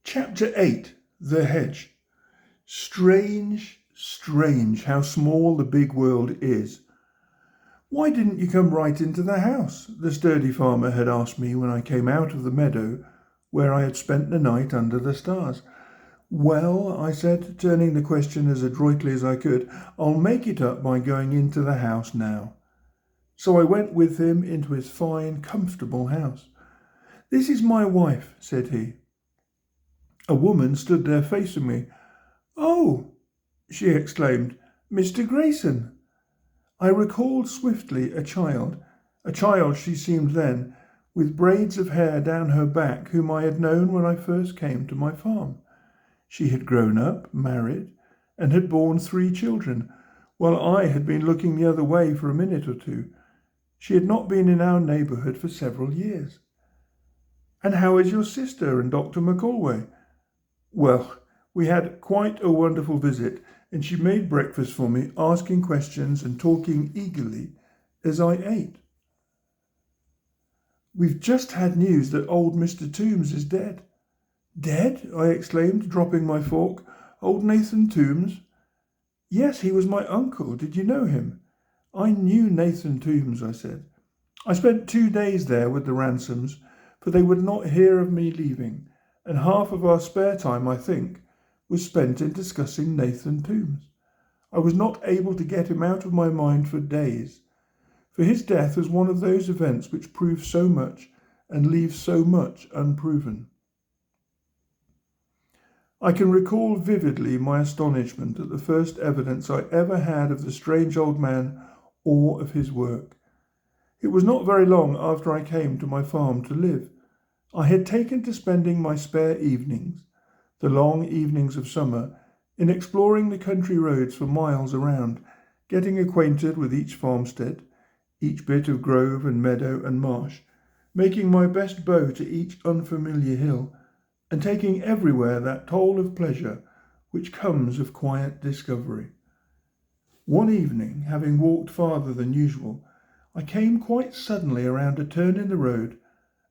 Chapter 8. The Hedge. Strange, strange how small the big world is. Why didn't you come right into the house? The sturdy farmer had asked me when I came out of the meadow where I had spent the night under the stars. Well, I said, turning the question as adroitly as I could, I'll make it up by going into the house now. So I went with him into his fine, comfortable house. This is my wife, said he. A woman stood there facing me. Oh, she exclaimed, Mr. Grayson. I recalled swiftly a child she seemed then, with braids of hair down her back, whom I had known when I first came to my farm. She had grown up, married, and had borne 3 children, while I had been looking the other way for a minute or two. She had not been in our neighbourhood for several years. And how is your sister and Dr. McCulway? Well, we had quite a wonderful visit, and she made breakfast for me, asking questions and talking eagerly as I ate. We've just had news that old Mr. Toombs is dead. Dead? I exclaimed, dropping my fork. Old Nathan Toombs? Yes, he was my uncle. Did you know him? I knew Nathan Toombs, I said. I spent 2 days there with the Ransoms, for they would not hear of me leaving, and half of our spare time, I think, was spent in discussing Nathan Toombs. I was not able to get him out of my mind for days, for his death was one of those events which prove so much and leave so much unproven. I can recall vividly my astonishment at the first evidence I ever had of the strange old man or of his work. It was not very long after I came to my farm to live. I had taken to spending my spare evenings, the long evenings of summer, in exploring the country roads for miles around, getting acquainted with each farmstead, each bit of grove and meadow and marsh, making my best bow to each unfamiliar hill, and taking everywhere that toll of pleasure which comes of quiet discovery. One evening, having walked farther than usual, I came quite suddenly around a turn in the road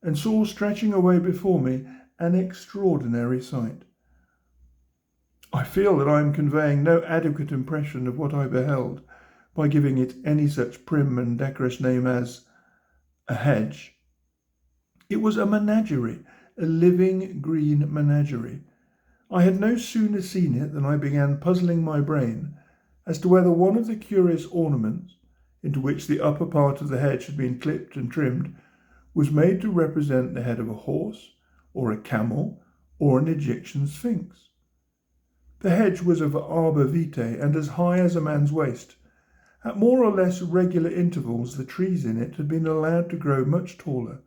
and saw stretching away before me an extraordinary sight. I feel that I am conveying no adequate impression of what I beheld by giving it any such prim and decorous name as a hedge. It was a menagerie, a living green menagerie. I had no sooner seen it than I began puzzling my brain as to whether one of the curious ornaments, into which the upper part of the hedge had been clipped and trimmed, was made to represent the head of a horse, or a camel, or an Egyptian sphinx. The hedge was of arbor vitae and as high as a man's waist. At more or less regular intervals, the trees in it had been allowed to grow much taller,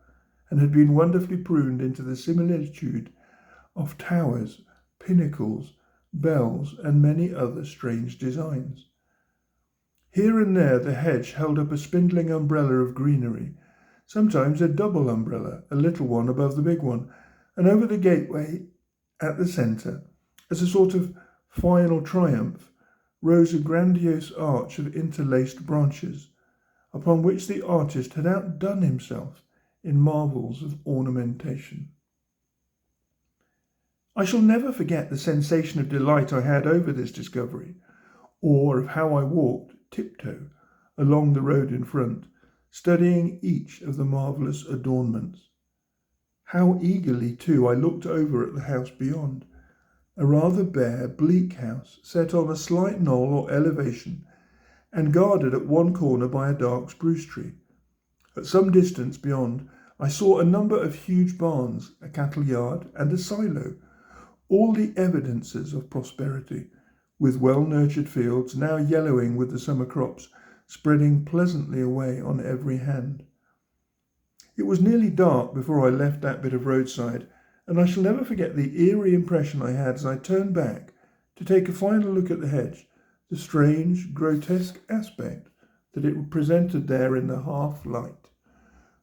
and had been wonderfully pruned into the similitude of towers, pinnacles, bells, and many other strange designs. Here and there the hedge held up a spindling umbrella of greenery, sometimes a double umbrella, a little one above the big one, and over the gateway at the centre, as a sort of final triumph, rose a grandiose arch of interlaced branches, upon which the artist had outdone himself in marvels of ornamentation. I shall never forget the sensation of delight I had over this discovery, or of how I walked tiptoe along the road in front, studying each of the marvellous adornments. How eagerly, too, I looked over at the house beyond, a rather bare, bleak house set on a slight knoll or elevation, and guarded at one corner by a dark spruce tree. At some distance beyond, I saw a number of huge barns, a cattle yard, and a silo, all the evidences of prosperity, with well-nurtured fields now yellowing with the summer crops, spreading pleasantly away on every hand. It was nearly dark before I left that bit of roadside, and I shall never forget the eerie impression I had as I turned back to take a final look at the hedge, the strange, grotesque aspect that it presented there in the half-light,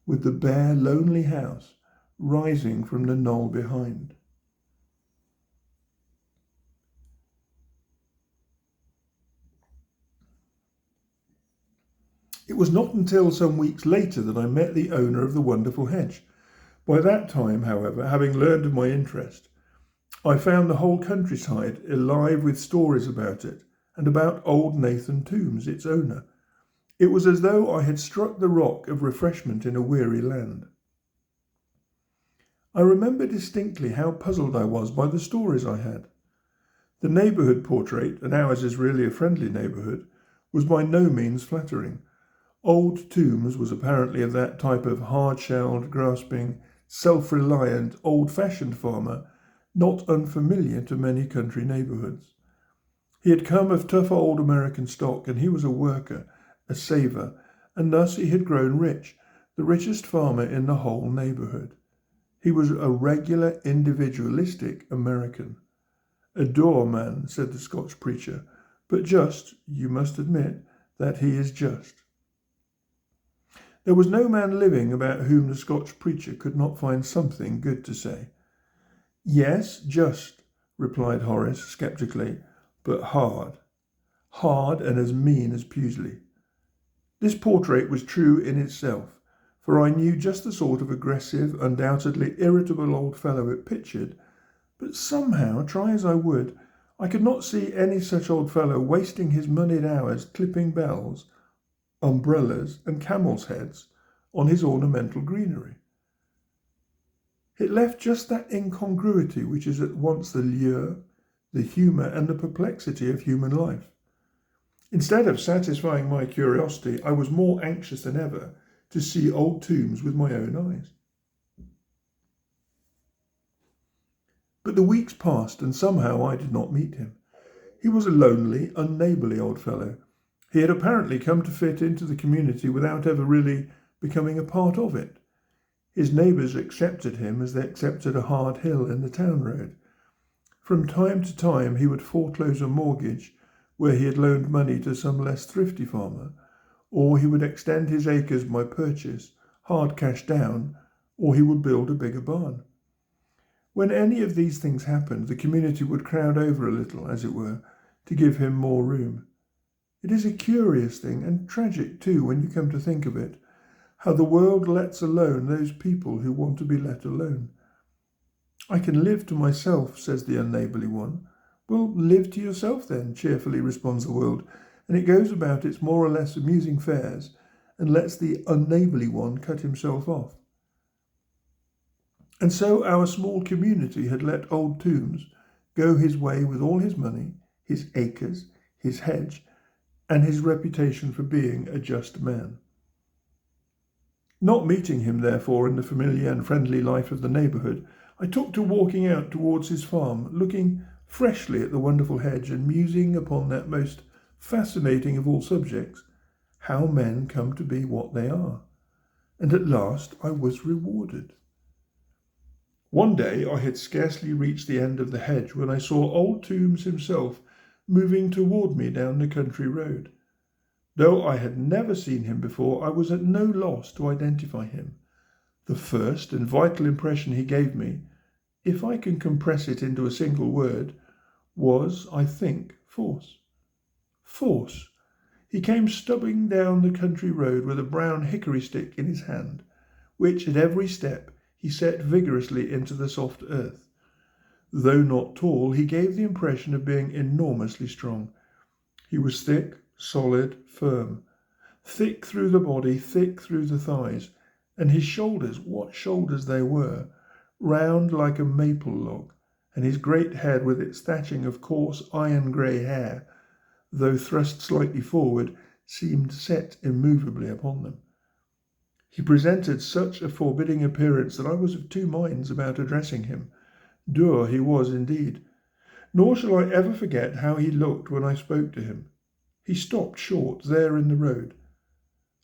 with the bare, lonely house rising from the knoll behind. It was not until some weeks later that I met the owner of the wonderful hedge. By that time, however, having learned of my interest, I found the whole countryside alive with stories about it, and about old Nathan Toombs, its owner. It was as though I had struck the rock of refreshment in a weary land. I remember distinctly how puzzled I was by the stories I had. The neighbourhood portrait, and ours is really a friendly neighbourhood, was by no means flattering. Old Toombs was apparently of that type of hard-shelled, grasping, self-reliant, old-fashioned farmer not unfamiliar to many country neighbourhoods. He had come of tough old American stock, and he was a worker, a saver, and thus he had grown rich, the richest farmer in the whole neighbourhood. He was a regular individualistic American. A doorman, said the Scotch preacher, but just, you must admit, that he is just. There was no man living about whom the Scotch preacher could not find something good to say. Yes, just, replied Horace sceptically, but hard. Hard and as mean as Pusely. This portrait was true in itself, for I knew just the sort of aggressive, undoubtedly irritable old fellow it pictured, but somehow, try as I would, I could not see any such old fellow wasting his moneyed hours clipping bells, umbrellas, and camels' heads on his ornamental greenery. It left just that incongruity which is at once the lure, the humour, and the perplexity of human life. Instead of satisfying my curiosity, I was more anxious than ever to see old Toombs with my own eyes. But the weeks passed, and somehow I did not meet him. He was a lonely, unneighbourly old fellow. He had apparently come to fit into the community without ever really becoming a part of it. His neighbours accepted him as they accepted a hard hill in the town road. From time to time he would foreclose a mortgage where he had loaned money to some less thrifty farmer, or he would extend his acres by purchase, hard cash down, or he would build a bigger barn. When any of these things happened, the community would crowd over a little, as it were, to give him more room. It is a curious thing, and tragic too, when you come to think of it, how the world lets alone those people who want to be let alone. I can live to myself, says the unneighbourly one. Well, live to yourself then, cheerfully responds the world, and it goes about its more or less amusing fares and lets the unneighbourly one cut himself off. And so our small community had let old Toombs go his way with all his money, his acres, his hedge, and his reputation for being a just man. Not meeting him, therefore, in the familiar and friendly life of the neighbourhood, I took to walking out towards his farm, looking freshly at the wonderful hedge and musing upon that most fascinating of all subjects, how men come to be what they are. And at last I was rewarded. One day I had scarcely reached the end of the hedge when I saw old Toombs himself moving toward me down the country road. Though I had never seen him before, I was at no loss to identify him. The first and vital impression he gave me, if I can compress it into a single word, was, I think, force. Force. He came stubbing down the country road with a brown hickory stick in his hand, which at every step he set vigorously into the soft earth. Though not tall, he gave the impression of being enormously strong. He was thick, solid, firm. Thick through the body, thick through the thighs, and his shoulders, what shoulders they were, round like a maple log, and his great head with its thatching of coarse iron-grey hair, though thrust slightly forward, seemed set immovably upon them. He presented such a forbidding appearance that I was of two minds about addressing him. Dour he was indeed. Nor shall I ever forget how he looked when I spoke to him. He stopped short there in the road.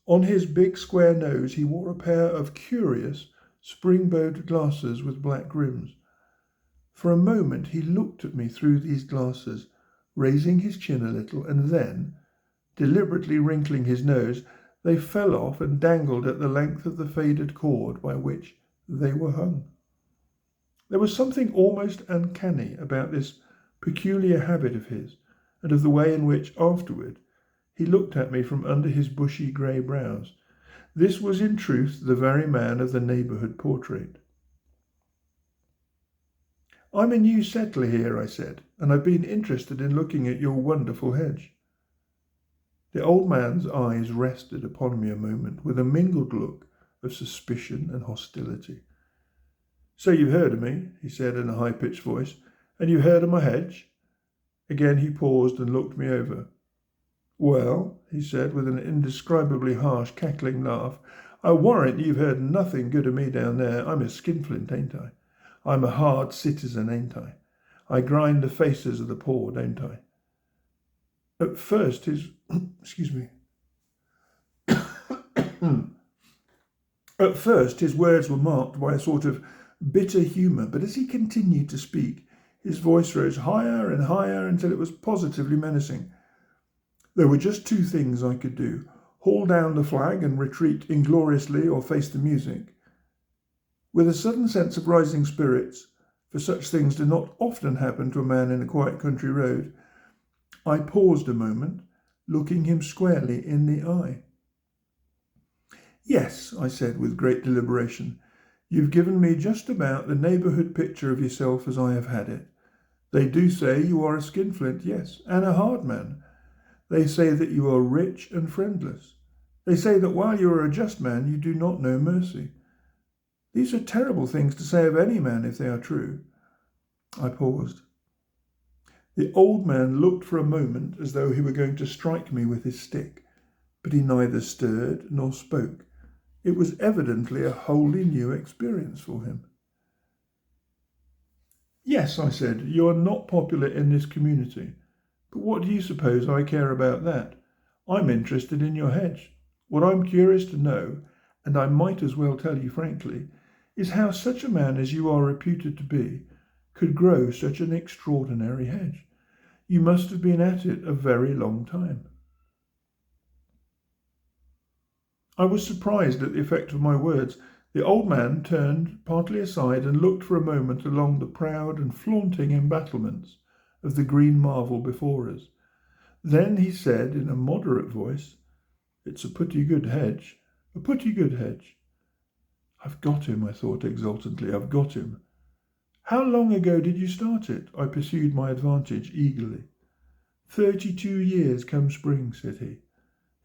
On his big square nose he wore a pair of curious spring-bowed glasses with black rims. For a moment he looked at me through these glasses, raising his chin a little, and then, deliberately wrinkling his nose, they fell off and dangled at the length of the faded cord by which they were hung. There was something almost uncanny about this peculiar habit of his, and of the way in which, afterward, he looked at me from under his bushy grey brows. This was in truth the very man of the neighbourhood portrait. I'm a new settler here, I said, and I've been interested in looking at your wonderful hedge. The old man's eyes rested upon me a moment with a mingled look of suspicion and hostility. So you've heard of me, he said in a high-pitched voice, and you've heard of my hedge? Again he paused and looked me over. Well, he said with an indescribably harsh, cackling laugh, I warrant you've heard nothing good of me down there. I'm a skinflint, ain't I? I'm a hard citizen, ain't I? I grind the faces of the poor, don't I? At first his At first his words were marked by a sort of bitter humour, but as he continued to speak, his voice rose higher and higher until it was positively menacing. There were just two things I could do: haul down the flag and retreat ingloriously, or face the music. With a sudden sense of rising spirits, for such things do not often happen to a man in a quiet country road, I paused a moment, looking him squarely in the eye. Yes, I said with great deliberation, you've given me just about the neighbourhood picture of yourself as I have had it. They do say you are a skinflint, yes, and a hard man. They say that you are rich and friendless. They say that while you are a just man, you do not know mercy. These are terrible things to say of any man if they are true. I paused. The old man looked for a moment as though he were going to strike me with his stick, but he neither stirred nor spoke. It was evidently a wholly new experience for him. Yes, I said, you are not popular in this community. But what do you suppose I care about that? I'm interested in your hedge. What I'm curious to know, and I might as well tell you frankly, is how such a man as you are reputed to be could grow such an extraordinary hedge. You must have been at it a very long time. I was surprised at the effect of my words. The old man turned partly aside and looked for a moment along the proud and flaunting embattlements of the green marvel before us. Then he said in a moderate voice, It's a pretty good hedge, a pretty good hedge. I've got him, I thought exultantly, I've got him. How long ago did you start it? I pursued my advantage eagerly. 32 years come spring, said he.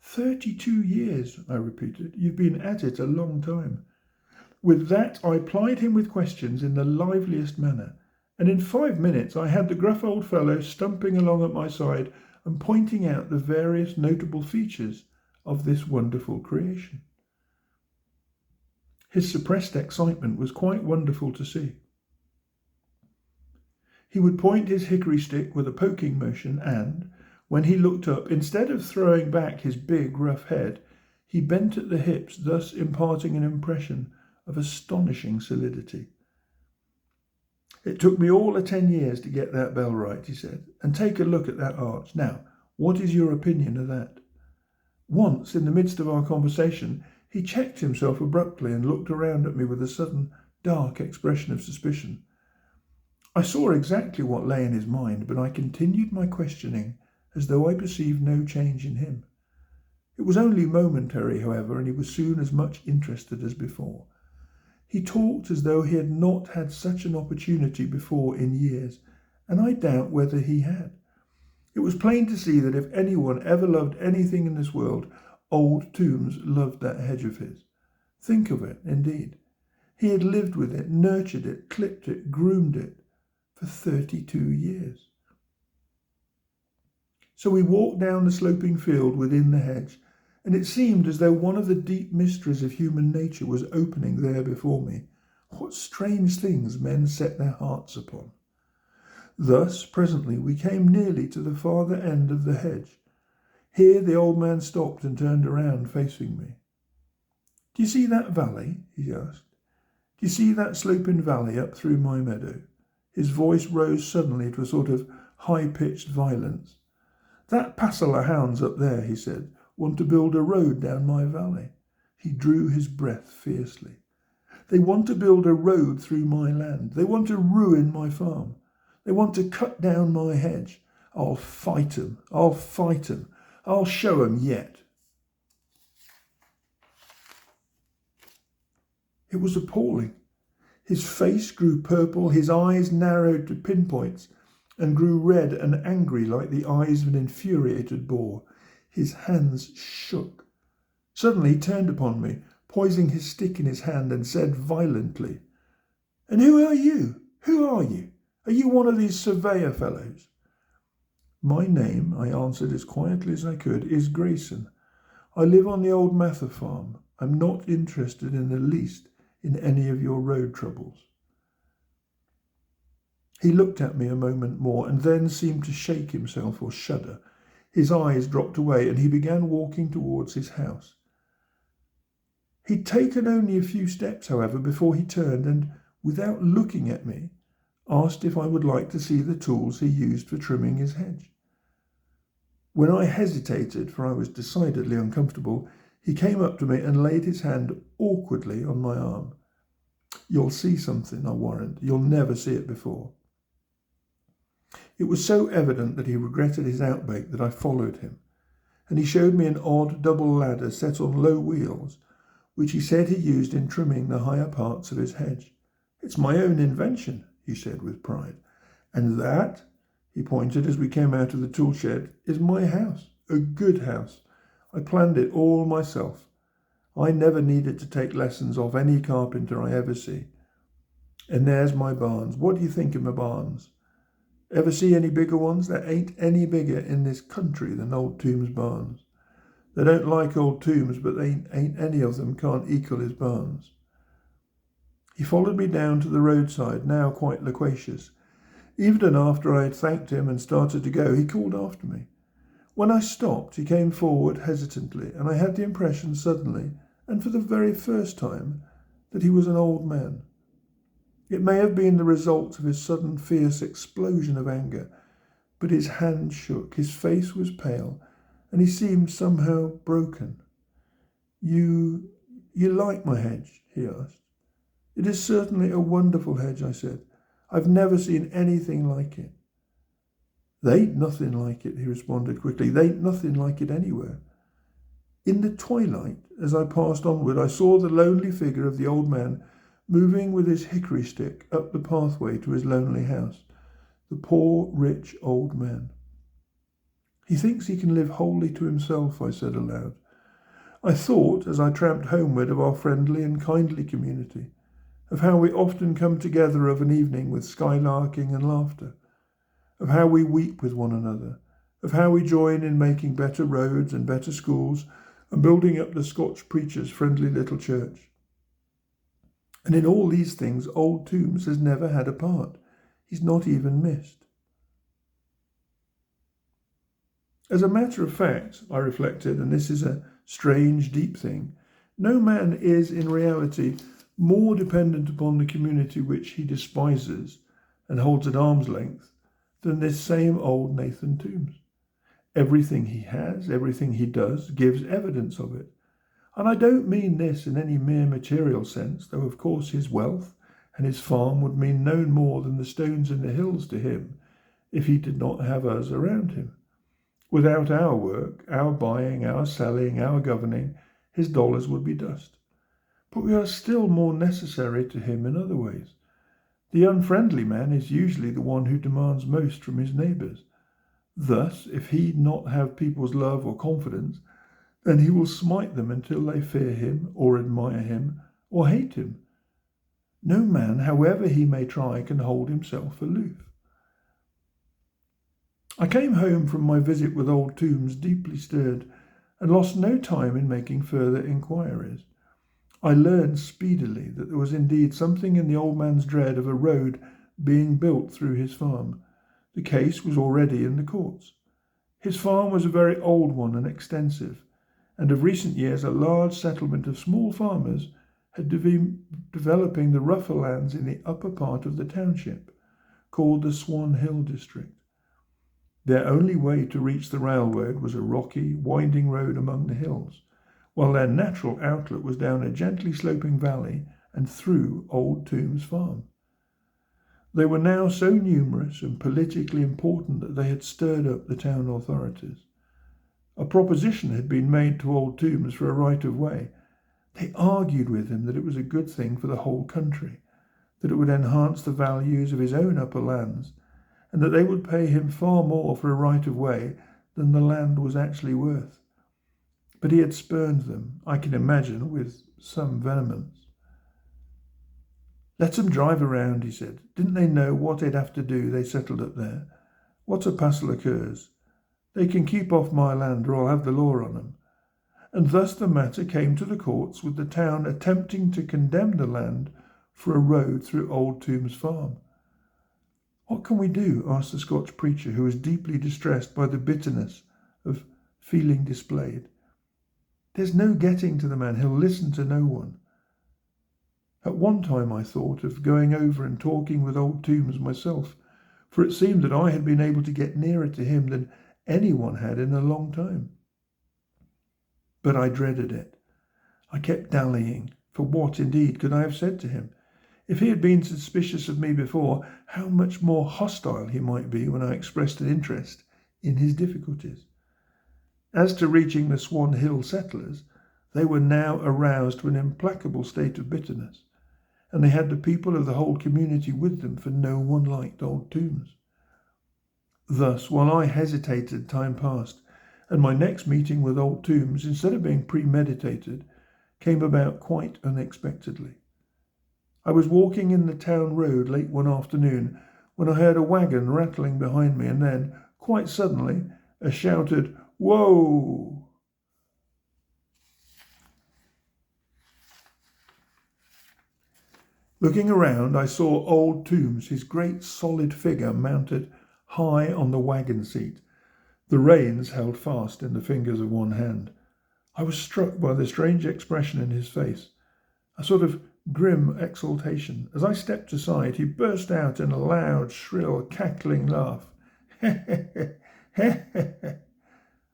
32 years, I repeated. You've been at it a long time. With that, I plied him with questions in the liveliest manner, and in 5 minutes I had the gruff old fellow stumping along at my side and pointing out the various notable features of this wonderful creation. His suppressed excitement was quite wonderful to see. He would point his hickory stick with a poking motion and, when he looked up, instead of throwing back his big, rough head, he bent at the hips, thus imparting an impression of astonishing solidity. It took me all of 10 years to get that bell right, he said, and take a look at that arch. Now, what is your opinion of that? Once, in the midst of our conversation, he checked himself abruptly and looked around at me with a sudden, dark expression of suspicion. I saw exactly what lay in his mind, but I continued my questioning as though I perceived no change in him. It was only momentary, however, and he was soon as much interested as before. He talked as though he had not had such an opportunity before in years, and I doubt whether he had. It was plain to see that if anyone ever loved anything in this world, old Tombs loved that hedge of his. Think of it, indeed. He had lived with it, nurtured it, clipped it, groomed it for 32 years. So we walked down the sloping field within the hedge, and it seemed as though one of the deep mysteries of human nature was opening there before me. What strange things men set their hearts upon. Thus, presently, we came nearly to the farther end of the hedge. Here the old man stopped and turned around, facing me. Do you see that valley? He asked. Do you see that sloping valley up through my meadow? His voice rose suddenly to a sort of high-pitched violence. That passel of hounds up there, he said, want to build a road down my valley. He drew his breath fiercely. They want to build a road through my land. They want to ruin my farm. They want to cut down my hedge. I'll fight 'em. I'll fight 'em. I'll show 'em yet. It was appalling. His face grew purple, his eyes narrowed to pinpoints, and grew red and angry like the eyes of an infuriated boar. His hands shook. Suddenly he turned upon me, poising his stick in his hand, and said violently, "And who are you? Who are you? Are you one of these surveyor fellows?" "My name," I answered as quietly as I could, "is Grayson. I live on the old Mather farm. I'm not interested in the least in any of your road troubles." He looked at me a moment more and then seemed to shake himself or shudder. His eyes dropped away and he began walking towards his house. He'd taken only a few steps, however, before he turned and, without looking at me, asked if I would like to see the tools he used for trimming his hedge. When I hesitated, for I was decidedly uncomfortable, he came up to me and laid his hand awkwardly on my arm. "You'll see something, I warrant. You'll never see it before." It was so evident that he regretted his outbreak that I followed him, and he showed me an odd double ladder set on low wheels, which he said he used in trimming the higher parts of his hedge. "It's my own invention," he said with pride. "And that," he pointed as we came out of the tool shed, "is my house, a good house. I planned it all myself. I never needed to take lessons off any carpenter I ever see. And there's my barns. What do you think of my barns? Ever see any bigger ones? There ain't any bigger in this country than Old Tomb's barns. They don't like Old Tombs, but they ain't any of them can't equal his barns." He followed me down to the roadside, now quite loquacious. Even after I had thanked him and started to go, he called after me. When I stopped, he came forward hesitantly, and I had the impression suddenly, and for the very first time, that he was an old man. It may have been the result of his sudden fierce explosion of anger, but his hand shook, his face was pale, and he seemed somehow broken. You like my hedge?" he asked. "It is certainly a wonderful hedge," I said. "I've never seen anything like it." "There ain't nothing like it," he responded quickly. "There ain't nothing like it anywhere." In the twilight, as I passed onward, I saw the lonely figure of the old man moving with his hickory stick up the pathway to his lonely house. The poor, rich old man. "He thinks he can live wholly to himself," I said aloud. I thought, as I tramped homeward, of our friendly and kindly community, of how we often come together of an evening with skylarking and laughter, of how we weep with one another, of how we join in making better roads and better schools and building up the Scotch preacher's friendly little church. And in all these things, Old Tombs has never had a part. He's not even missed. As a matter of fact, I reflected, and this is a strange, deep thing, no man is in reality more dependent upon the community which he despises and holds at arm's length than this same old Nathan Tombs. Everything he has, everything he does, gives evidence of it. And I don't mean this in any mere material sense, though of course his wealth and his farm would mean no more than the stones in the hills to him if he did not have us around him. Without our work, our buying, our selling, our governing, his dollars would be dust. But we are still more necessary to him in other ways. The unfriendly man is usually the one who demands most from his neighbours. Thus, if he not have people's love or confidence, then he will smite them until they fear him, or admire him, or hate him. No man, however he may try, can hold himself aloof. I came home from my visit with Old Tombs deeply stirred, and lost no time in making further inquiries. I learned speedily that there was indeed something in the old man's dread of a road being built through his farm. The case was already in the courts. His farm was a very old one and extensive, and of recent years a large settlement of small farmers had been developing the rougher lands in the upper part of the township, called the Swan Hill district. Their only way to reach the railroad was a rocky, winding road among the hills, while their natural outlet was down a gently sloping valley and through Old Tombs farm. They were now so numerous and politically important that they had stirred up the town authorities. A proposition had been made to Old Tombs for a right of way. They argued with him that it was a good thing for the whole country. that it would enhance the values of his own upper lands, and that they would pay him far more for a right of way than the land was actually worth. But he had spurned them, I can imagine, with some vehemence. "Let them drive around," he said. "Didn't they know what they'd have to do? They settled up there. What's a passel of curs? They can keep off my land or I'll have the law on them." And thus the matter came to the courts, with the town attempting to condemn the land for a road through Old Tombs Farm. "What can we do?" asked the Scotch preacher, who was deeply distressed by the bitterness of feeling displayed. "There's no getting to the man. He'll listen to no one." At one time I thought of going over and talking with Old Tombs myself, for it seemed that I had been able to get nearer to him than anyone had in a long time. But I dreaded it. I kept dallying, for what, indeed, could I have said to him? If he had been suspicious of me before, how much more hostile he might be when I expressed an interest in his difficulties. As to reaching the Swan Hill settlers, they were now aroused to an implacable state of bitterness, and they had the people of the whole community with them, for no one liked Old Tombs. Thus, while I hesitated, time passed, and my next meeting with Old Tombs, instead of being premeditated, came about quite unexpectedly. I was walking in the town road late one afternoon when I heard a wagon rattling behind me, and then, quite suddenly, a shouted "Whoa!" Looking around, I saw Old Tombs, his great solid figure mounted high on the wagon seat, the reins held fast in the fingers of one hand. I was struck by the strange expression in his face, a sort of grim exultation. As I stepped aside, he burst out in a loud, shrill, cackling laugh. I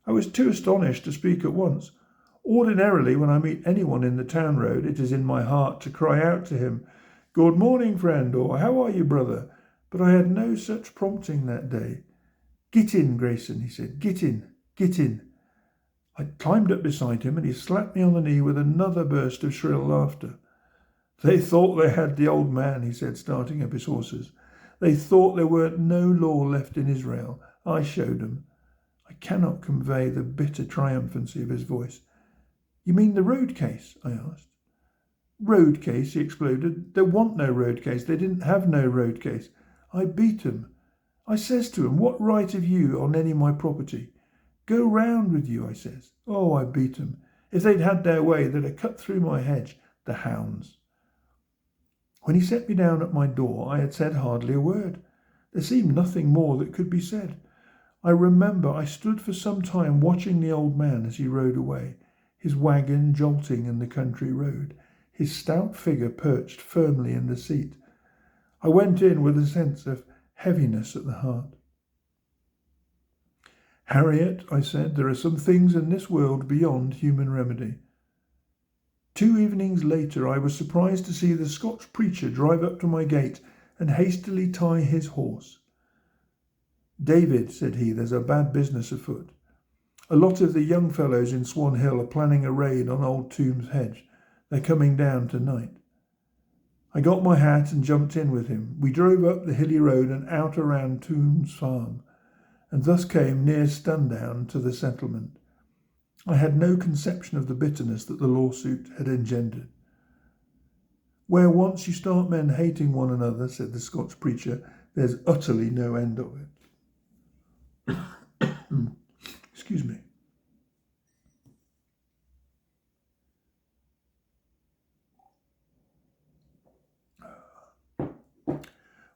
was too astonished to speak at once. Ordinarily, when I meet anyone in the town road, it is in my heart to cry out to him, "Good morning, friend," or "How are you, brother?" But I had no such prompting that day. "Get in, Grayson," he said. "Get in, get in." I climbed up beside him, and he slapped me on the knee with another burst of shrill laughter. "They thought they had the old man," he said, starting up his horses. "They thought there weren't no law left in Israel. I showed them." I cannot convey the bitter triumphancy of his voice. "You mean the road case?" I asked. "Road case?" he exploded. "There want no road case. They didn't have no road case. I beat 'em. I says to 'em, 'What right have you on any of my property?' 'Go round with you,' I says. Oh, I beat 'em. If they'd had their way, they'd have cut through my hedge, the hounds." When he set me down at my door, I had said hardly a word. There seemed nothing more that could be said. I remember I stood for some time watching the old man as he rode away, his wagon jolting in the country road, his stout figure perched firmly in the seat. I went in with a sense of heaviness at the heart. "Harriet," I said, "there are some things in this world beyond human remedy." 2 evenings later, I was surprised to see the Scotch preacher drive up to my gate and hastily tie his horse. "David," said he, "there's a bad business afoot. A lot of the young fellows in Swan Hill are planning a raid on Old Tombs Hedge. They're coming down tonight." I got my hat and jumped in with him. We drove up the hilly road and out around Tombs Farm, and thus came near sundown to the settlement. I had no conception of the bitterness that the lawsuit had engendered. "Where once you start men hating one another," said the Scotch preacher, "there's utterly no end of it." Excuse me.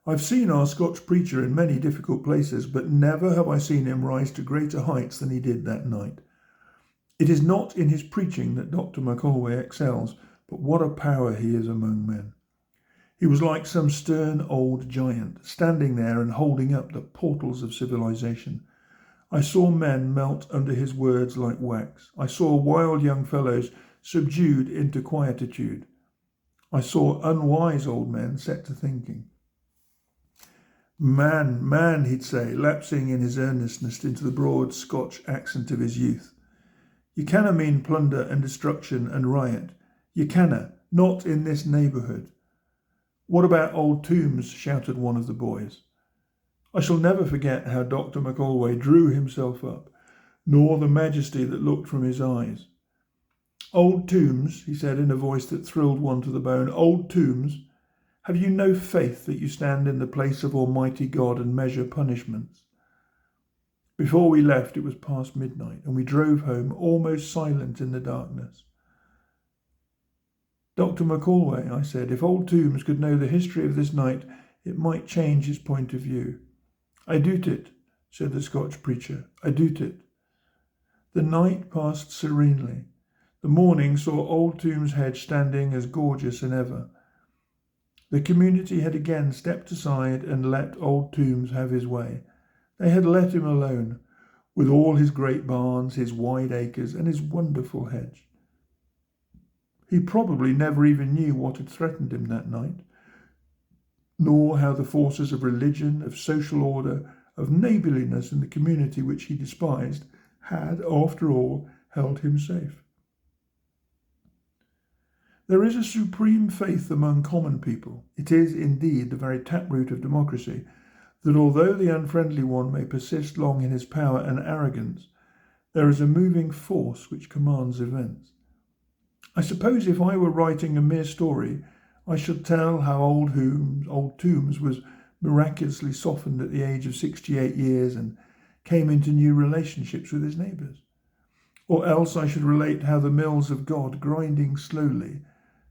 I've seen our Scotch preacher in many difficult places, but never have I seen him rise to greater heights than he did that night. It is not in his preaching that Dr. McColway excels, but what a power he is among men. He was like some stern old giant, standing there and holding up the portals of civilization. I saw men melt under his words like wax. I saw wild young fellows subdued into quietude. I saw unwise old men set to thinking. "Man, man," he'd say, lapsing in his earnestness into the broad Scotch accent of his youth. "You canna mean plunder and destruction and riot. You canna, not in this neighbourhood. "What about old tombs?" shouted one of the boys. I shall never forget how Dr. McAlway drew himself up, nor the majesty that looked from his eyes. "Old tombs," he said in a voice that thrilled one to the bone, "old tombs, have you no faith that you stand in the place of Almighty God and measure punishments?" Before we left, it was past midnight, and we drove home almost silent in the darkness. "Dr. McAlway," I said, "if old tombs could know the history of this night, it might change his point of view." "I doot it," said the Scotch preacher. "I doot it." The night passed serenely. The morning saw Old Tombs Hedge standing as gorgeous as ever. The community had again stepped aside and let Old Tombs have his way. They had let him alone, with all his great barns, his wide acres, and his wonderful hedge. He probably never even knew what had threatened him that night, nor how the forces of religion, of social order, of neighbourliness in the community which he despised had, after all, held him safe. There is a supreme faith among common people. It is, indeed, the very taproot of democracy, that although the unfriendly one may persist long in his power and arrogance, there is a moving force which commands events. I suppose if I were writing a mere story, I should tell how Old Tombs was miraculously softened at the age of 68 years and came into new relationships with his neighbours. Or else I should relate how the mills of God, grinding slowly,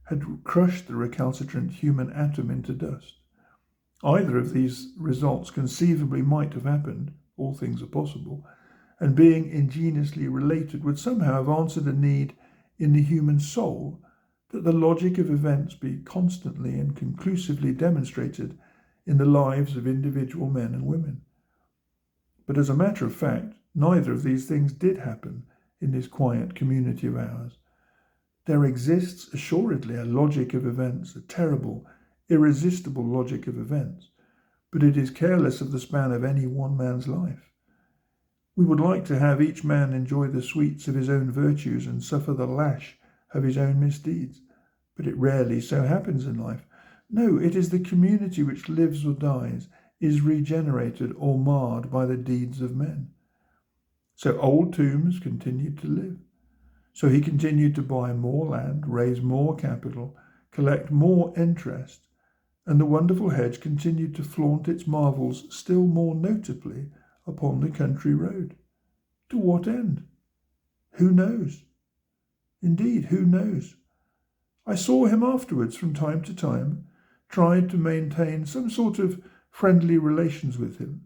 had crushed the recalcitrant human atom into dust. Either of these results conceivably might have happened, all things are possible, and being ingeniously related would somehow have answered a need in the human soul that the logic of events be constantly and conclusively demonstrated in the lives of individual men and women. But as a matter of fact, neither of these things did happen in this quiet community of ours. There exists assuredly a logic of events, a terrible, irresistible logic of events, but it is careless of the span of any one man's life. We would like to have each man enjoy the sweets of his own virtues and suffer the lash of his own misdeeds, but it rarely so happens in life. No, it is the community which lives or dies, is regenerated or marred by the deeds of men. So Old Tombs continued to live. So he continued to buy more land, raise more capital, collect more interest, and the wonderful hedge continued to flaunt its marvels still more notably upon the country road. To what end? Who knows? Indeed, who knows? I saw him afterwards from time to time, tried to maintain some sort of friendly relations with him,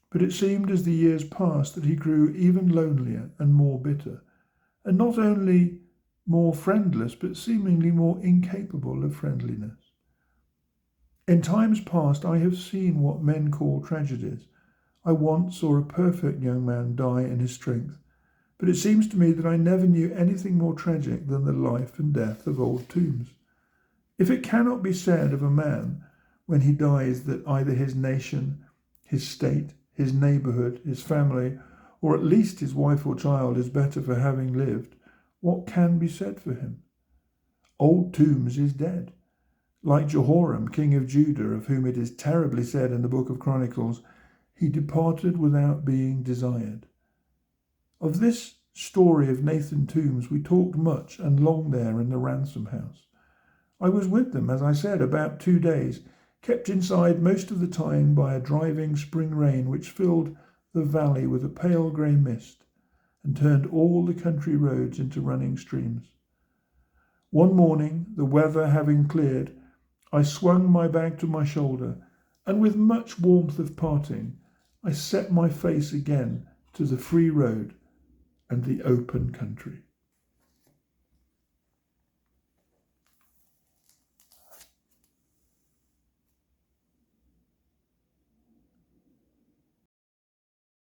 but it seemed as the years passed that he grew even lonelier and more bitter, and not only more friendless, but seemingly more incapable of friendliness. In times past I have seen what men call tragedies. I once saw a perfect young man die in his strength, but it seems to me that I never knew anything more tragic than the life and death of Old Tombs. If it cannot be said of a man when he dies that either his nation, his state, his neighbourhood, his family, or at least his wife or child is better for having lived, what can be said for him? Old Tombs is dead. Like Jehoram, king of Judah, of whom it is terribly said in the book of Chronicles, he departed without being desired. Of this story of Nathan Tombs we talked much and long there in the ransom house. I was with them, as I said, about 2 days, kept inside most of the time by a driving spring rain which filled the valley with a pale grey mist and turned all the country roads into running streams. One morning, the weather having cleared, I swung my bag to my shoulder, and with much warmth of parting, I set my face again to the free road and the open country.